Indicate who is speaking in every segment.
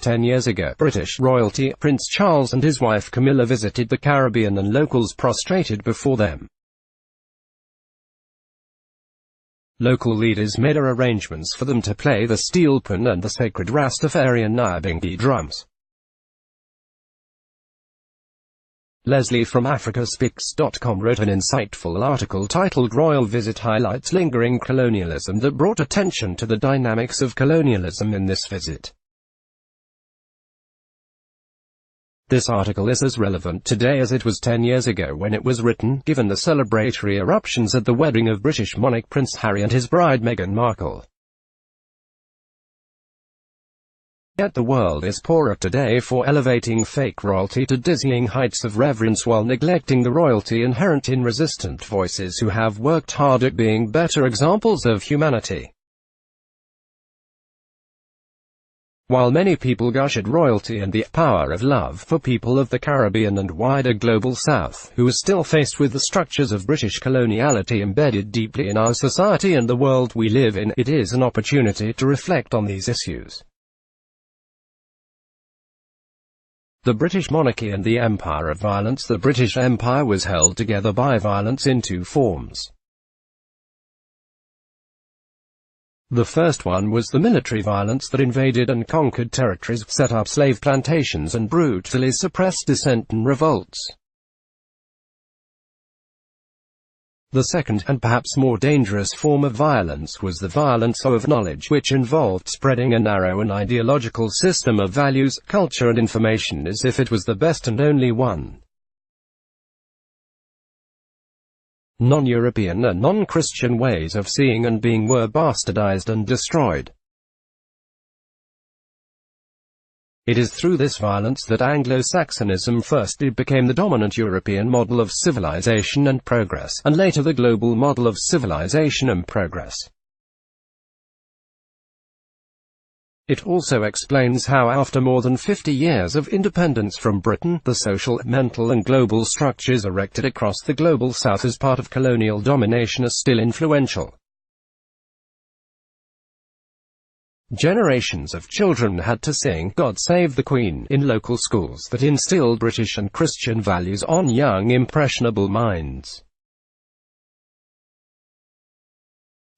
Speaker 1: 10 years ago, British royalty, Prince Charles and his wife Camilla visited the Caribbean and locals prostrated before them. Local leaders made arrangements for them to play the steel pan and the sacred Rastafarian Nyabingi drums. Leslie from AfricaSpeaks.com wrote an insightful article titled "Royal Visit Highlights Lingering Colonialism" that brought attention to the dynamics of colonialism in this visit. This article is as relevant today as it was 10 years ago when it was written, given the celebratory eruptions at the wedding of British monarch Prince Harry and his bride Meghan Markle. Yet the world is poorer today for elevating fake royalty to dizzying heights of reverence while neglecting the royalty inherent in resistant voices who have worked hard at being better examples of humanity. While many people gush at royalty and the power of love for people of the Caribbean and wider global South, who are still faced with the structures of British coloniality embedded deeply in our society and the world we live in, it is an opportunity to reflect on these issues. The British monarchy and the empire of violence. The British Empire was held together by violence in two forms. The first one was the military violence that invaded and conquered territories, set up slave plantations and brutally suppressed dissent and revolts. The second, and perhaps more dangerous form of violence was the violence of knowledge, which involved spreading a narrow and ideological system of values, culture and information as if it was the best and only one. Non-European and non-Christian ways of seeing and being were bastardized and destroyed. It is through this violence that Anglo-Saxonism firstly became the dominant European model of civilization and progress, and later the global model of civilization and progress. It also explains how, after more than 50 years of independence from Britain, the social, mental and global structures erected across the global South as part of colonial domination are still influential. Generations of children had to sing "God Save the Queen" in local schools that instilled British and Christian values on young impressionable minds.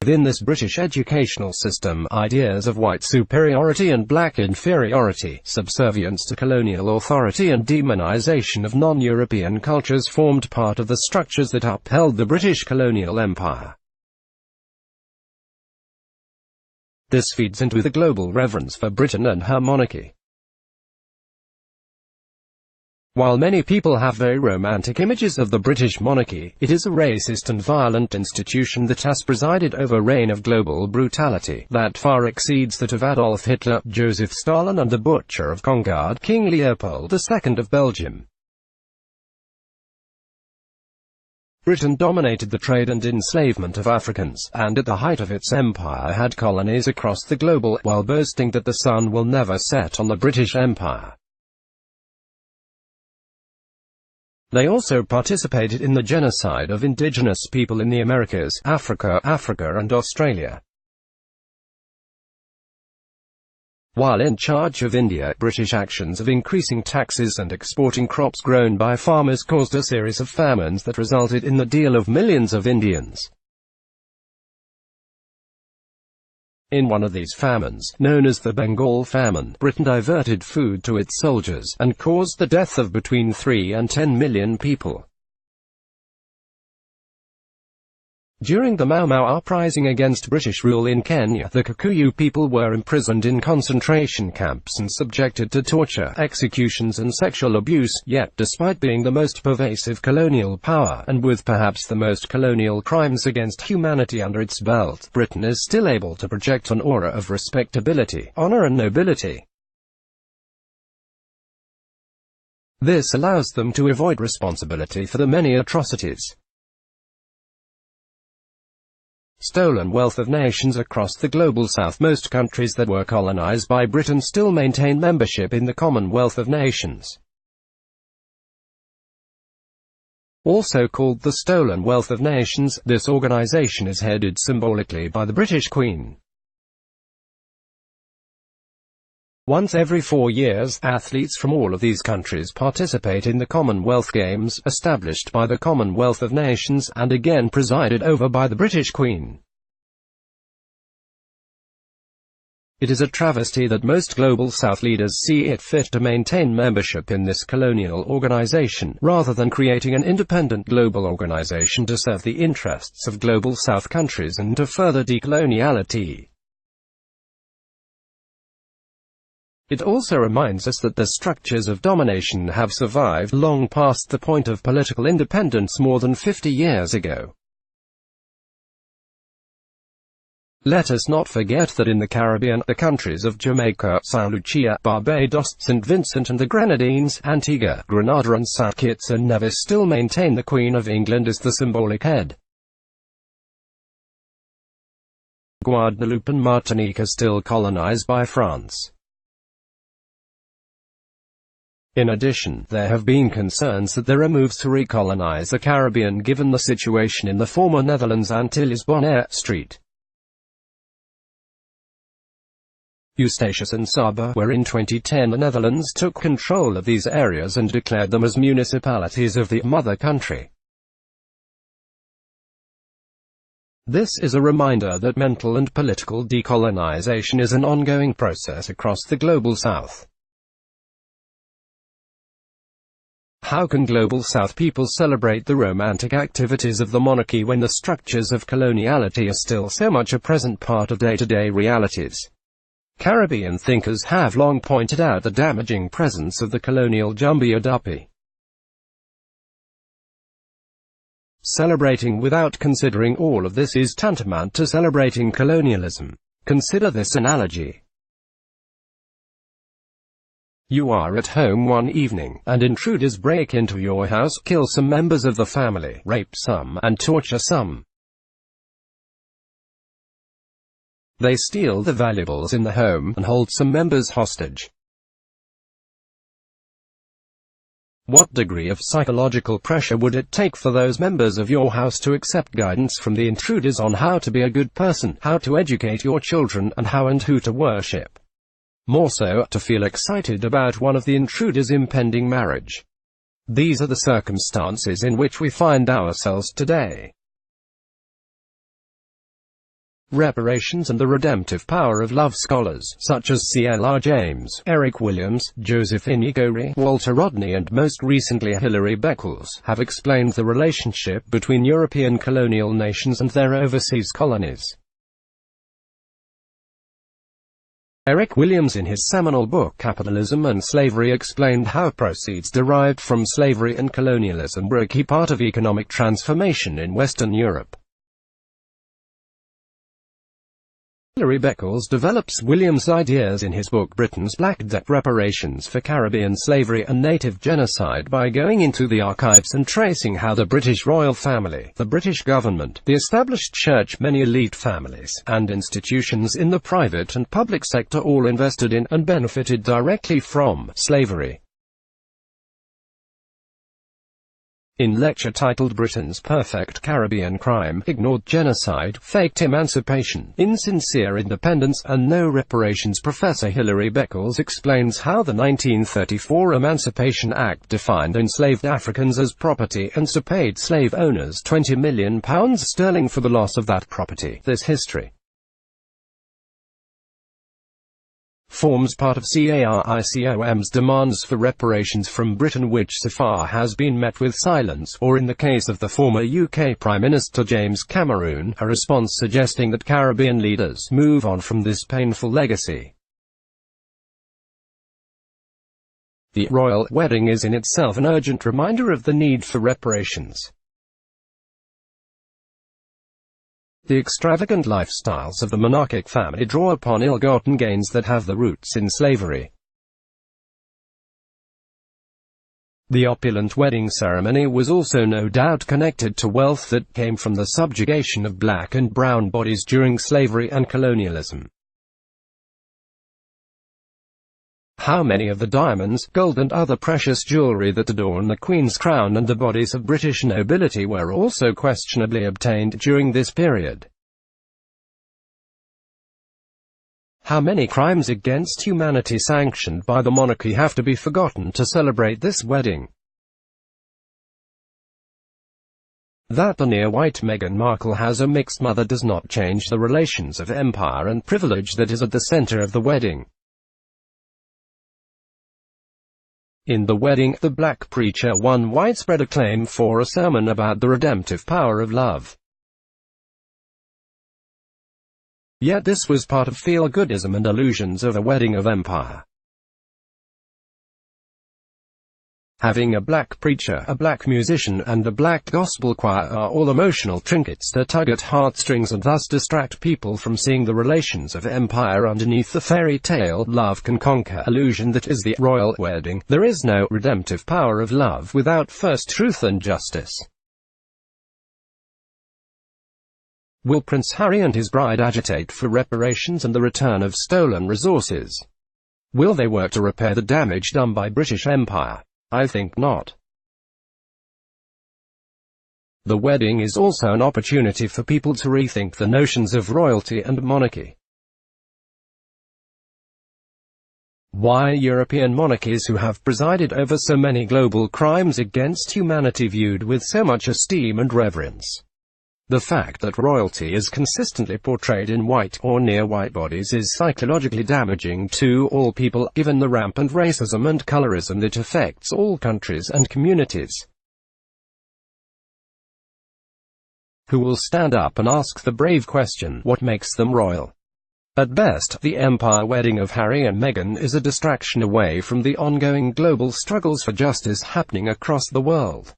Speaker 1: Within this British educational system, ideas of white superiority and black inferiority, subservience to colonial authority and demonization of non-European cultures formed part of the structures that upheld the British colonial empire. This feeds into the global reverence for Britain and her monarchy. While many people have very romantic images of the British monarchy, it is a racist and violent institution that has presided over a reign of global brutality that far exceeds that of Adolf Hitler, Joseph Stalin and the Butcher of Concord, King Leopold II of Belgium. Britain dominated the trade and enslavement of Africans, and at the height of its empire had colonies across the globe, while boasting that the sun will never set on the British Empire. They also participated in the genocide of indigenous people in the Americas, Africa and Australia. While in charge of India, British actions of increasing taxes and exporting crops grown by farmers caused a series of famines that resulted in the death of millions of Indians. In one of these famines, known as the Bengal famine, Britain diverted food to its soldiers, and caused the death of between 3 and 10 million people. During the Mau Mau uprising against British rule in Kenya, the Kikuyu people were imprisoned in concentration camps and subjected to torture, executions and sexual abuse, yet despite being the most pervasive colonial power, and with perhaps the most colonial crimes against humanity under its belt, Britain is still able to project an aura of respectability, honor and nobility. This allows them to avoid responsibility for the many atrocities. Stolen wealth of nations across the global South. Most countries that were colonized by Britain still maintain membership in the Commonwealth of Nations. Also called the Stolen Wealth of Nations, this organization is headed symbolically by the British Queen. Once every 4 years, athletes from all of these countries participate in the Commonwealth Games, established by the Commonwealth of Nations, and again presided over by the British Queen. It is a travesty that most Global South leaders see it fit to maintain membership in this colonial organization, rather than creating an independent global organization to serve the interests of Global South countries and to further decoloniality. It also reminds us that the structures of domination have survived long past the point of political independence more than 50 years ago. Let us not forget that in the Caribbean, the countries of Jamaica, St. Lucia, Barbados, St. Vincent and the Grenadines, Antigua, Grenada and St. Kitts and Nevis still maintain the Queen of England as the symbolic head. Guadeloupe and Martinique are still colonized by France. In addition, there have been concerns that there are moves to recolonize the Caribbean given the situation in the former Netherlands Antilles Bonaire Street. Eustatius and Saba, where in 2010 the Netherlands took control of these areas and declared them as municipalities of the mother country. This is a reminder that mental and political decolonization is an ongoing process across the Global South. How can Global South people celebrate the romantic activities of the monarchy when the structures of coloniality are still so much a present part of day-to-day realities? Caribbean thinkers have long pointed out the damaging presence of the colonial jumbi-adupi. Celebrating without considering all of this is tantamount to celebrating colonialism. Consider this analogy. You are at home one evening, and intruders break into your house, kill some members of the family, rape some, and torture some. They steal the valuables in the home, and hold some members hostage. What degree of psychological pressure would it take for those members of your house to accept guidance from the intruders on how to be a good person, how to educate your children, and how and who to worship? More so, to feel excited about one of the intruders' impending marriage. These are the circumstances in which we find ourselves today. Reparations and the redemptive power of love. Scholars, such as C.L.R. James, Eric Williams, Joseph Inigori, Walter Rodney and most recently Hilary Beckles, have explained the relationship between European colonial nations and their overseas colonies. Eric Williams in his seminal book Capitalism and Slavery explained how proceeds derived from slavery and colonialism were a key part of economic transformation in Western Europe. Hilary Beckles develops Williams' ideas in his book Britain's Black Debt: Reparations for Caribbean Slavery and Native Genocide by going into the archives and tracing how the British royal family, the British government, the established church, many elite families, and institutions in the private and public sector all invested in, and benefited directly from, slavery. In lecture titled Britain's Perfect Caribbean Crime, Ignored Genocide, Faked Emancipation, Insincere Independence, and No Reparations, Professor Hilary Beckles explains how the 1934 Emancipation Act defined enslaved Africans as property and so paid slave owners £20 million for the loss of that property. This history forms part of CARICOM's demands for reparations from Britain, which so far has been met with silence, or in the case of the former UK Prime Minister James Cameron, a response suggesting that Caribbean leaders move on from this painful legacy. The royal wedding is in itself an urgent reminder of the need for reparations. The extravagant lifestyles of the monarchic family draw upon ill-gotten gains that have their roots in slavery. The opulent wedding ceremony was also no doubt connected to wealth that came from the subjugation of black and brown bodies during slavery and colonialism. How many of the diamonds, gold and other precious jewelry that adorn the Queen's crown and the bodies of British nobility were also questionably obtained during this period? How many crimes against humanity sanctioned by the monarchy have to be forgotten to celebrate this wedding? That the near-white Meghan Markle has a mixed mother does not change the relations of empire and privilege that is at the center of the wedding. In the wedding, the black preacher won widespread acclaim for a sermon about the redemptive power of love. Yet this was part of feel-goodism and illusions of a wedding of empire. Having a black preacher, a black musician, and a black gospel choir are all emotional trinkets that tug at heartstrings and thus distract people from seeing the relations of empire underneath the fairy tale love can conquer illusion that is the royal wedding. There is no redemptive power of love without first truth and justice. Will Prince Harry and his bride agitate for reparations and the return of stolen resources? Will they work to repair the damage done by British Empire? I think not. The wedding is also an opportunity for people to rethink the notions of royalty and monarchy. Why European monarchies who have presided over so many global crimes against humanity viewed with so much esteem and reverence? The fact that royalty is consistently portrayed in white or near-white bodies is psychologically damaging to all people, given the rampant racism and colorism that affects all countries and communities. Who will stand up and ask the brave question, what makes them royal? At best, the empire wedding of Harry and Meghan is a distraction away from the ongoing global struggles for justice happening across the world.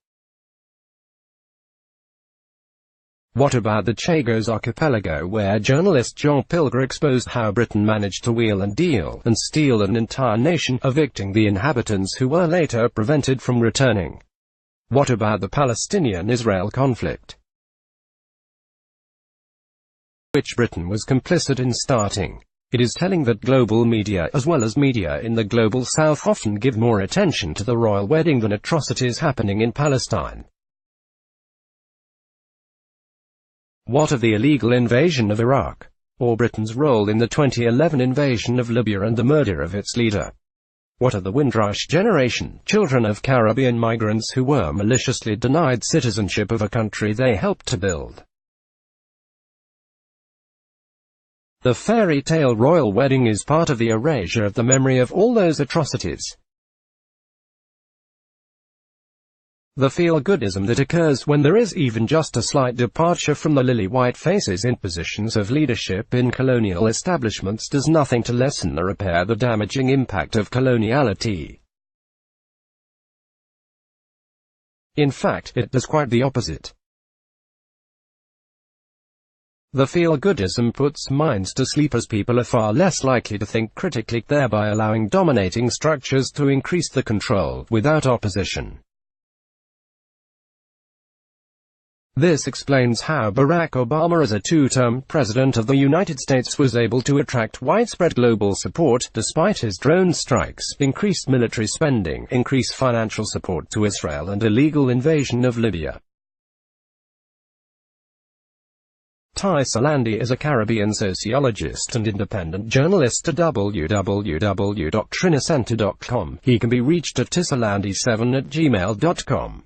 Speaker 1: What about the Chagos archipelago, where journalist John Pilger exposed how Britain managed to wheel and deal and steal an entire nation, evicting the inhabitants who were later prevented from returning? What about the Palestinian-Israel conflict, which Britain was complicit in starting? It is telling that global media, as well as media in the global south, often give more attention to the royal wedding than atrocities happening in Palestine. What of the illegal invasion of Iraq? Or Britain's role in the 2011 invasion of Libya and the murder of its leader? What of the Windrush generation, children of Caribbean migrants who were maliciously denied citizenship of a country they helped to build? The fairy tale royal wedding is part of the erasure of the memory of all those atrocities. The feel-goodism that occurs when there is even just a slight departure from the lily-white faces in positions of leadership in colonial establishments does nothing to lessen or repair the damaging impact of coloniality. In fact, it does quite the opposite. The feel-goodism puts minds to sleep as people are far less likely to think critically, thereby allowing dominating structures to increase the control, without opposition. This explains how Barack Obama, as a two-term president of the United States, was able to attract widespread global support, despite his drone strikes, increased military spending, increased financial support to Israel, and illegal invasion of Libya. Ty Salandi is a Caribbean sociologist and independent journalist at www.trinacenter.com. He can be reached at tsalandi7@gmail.com.